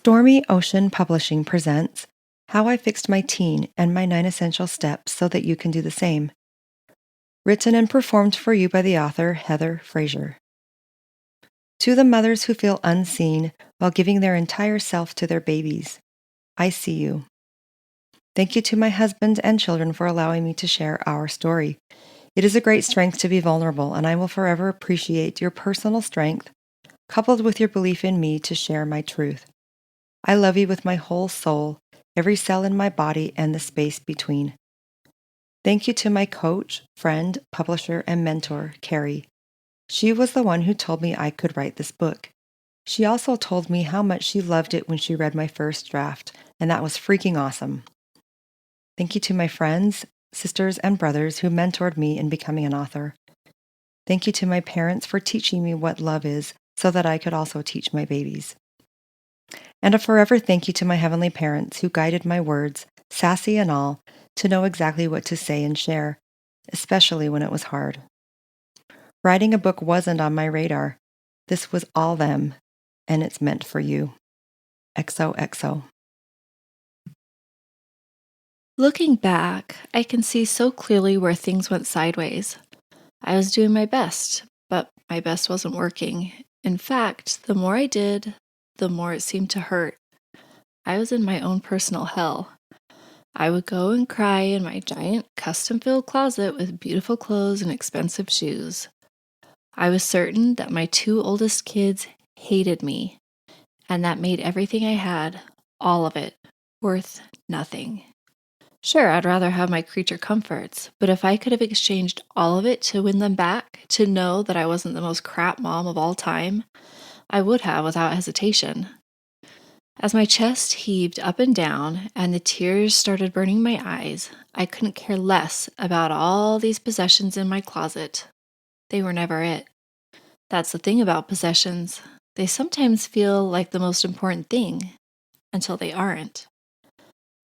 Stormy Ocean Publishing presents How I Fixed My Teen and My 9 Essential Steps so that you can do the same. Written and performed for you by the author, Heather Frazier. To the mothers who feel unseen while giving their entire self to their babies, I see you. Thank you to my husband and children for allowing me to share our story. It is a great strength to be vulnerable, and I will forever appreciate your personal strength, coupled with your belief in me to share my truth. I love you with my whole soul, every cell in my body, and the space between. Thank you to my coach, friend, publisher, and mentor, Carrie. She was the one who told me I could write this book. She also told me how much she loved it when she read my first draft, and that was freaking awesome. Thank you to my friends, sisters, and brothers who mentored me in becoming an author. Thank you to my parents for teaching me what love is so that I could also teach my babies. And a forever thank you to my heavenly parents who guided my words, sassy and all, to know exactly what to say and share, especially when it was hard. Writing a book wasn't on my radar. This was all them, and it's meant for you. XOXO. Looking back, I can see so clearly where things went sideways. I was doing my best, but my best wasn't working. In fact, the more I did, the more it seemed to hurt. I was in my own personal hell. I would go and cry in my giant custom-filled closet with beautiful clothes and expensive shoes. I was certain that my two oldest kids hated me, and that made everything I had, all of it, worth nothing. Sure, I'd rather have my creature comforts, but if I could have exchanged all of it to win them back, to know that I wasn't the most crap mom of all time, I would have without hesitation. As my chest heaved up and down and the tears started burning my eyes, I couldn't care less about all these possessions in my closet. They were never it. That's the thing about possessions. They sometimes feel like the most important thing until they aren't.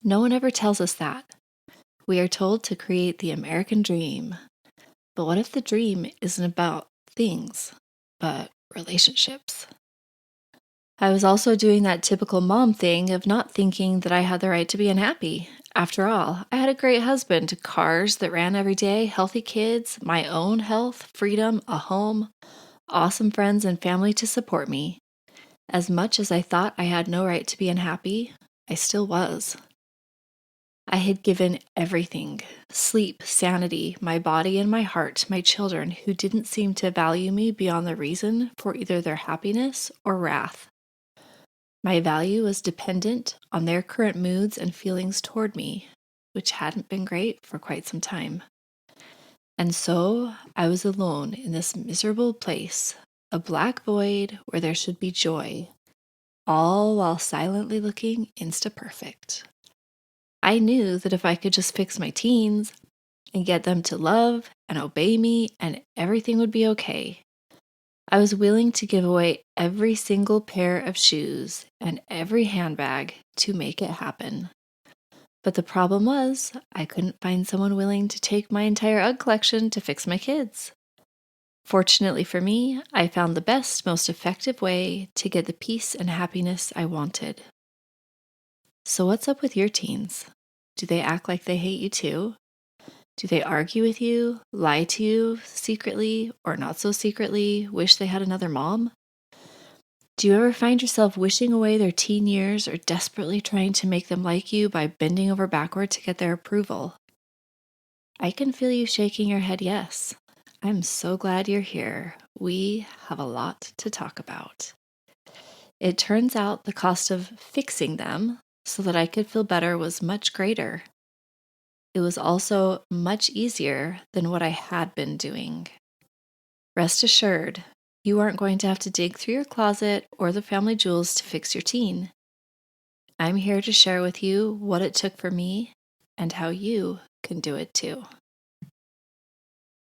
No one ever tells us that. We are told to create the American dream. But what if the dream isn't about things, but relationships? I was also doing that typical mom thing of not thinking that I had the right to be unhappy. After all, I had a great husband, cars that ran every day, healthy kids, my own health, freedom, a home, awesome friends and family to support me. As much as I thought I had no right to be unhappy, I still was. I had given everything, sleep, sanity, my body and my heart to my children who didn't seem to value me beyond the reason for either their happiness or wrath. My value was dependent on their current moods and feelings toward me, which hadn't been great for quite some time. And so I was alone in this miserable place, a black void where there should be joy, all while silently looking insta-perfect. I knew that if I could just fix my teens and get them to love and obey me, and everything would be okay. I was willing to give away every single pair of shoes and every handbag to make it happen. But the problem was, I couldn't find someone willing to take my entire UGG collection to fix my kids. Fortunately for me, I found the best, most effective way to get the peace and happiness I wanted. So what's up with your teens? Do they act like they hate you too? Do they argue with you, lie to you secretly or not so secretly, wish they had another mom? Do you ever find yourself wishing away their teen years or desperately trying to make them like you by bending over backward to get their approval? I can feel you shaking your head yes. I'm so glad you're here. We have a lot to talk about. It turns out the cost of fixing them so that I could feel better was much greater. It was also much easier than what I had been doing. Rest assured, you aren't going to have to dig through your closet or the family jewels to fix your teen. I'm here to share with you what it took for me and how you can do it too.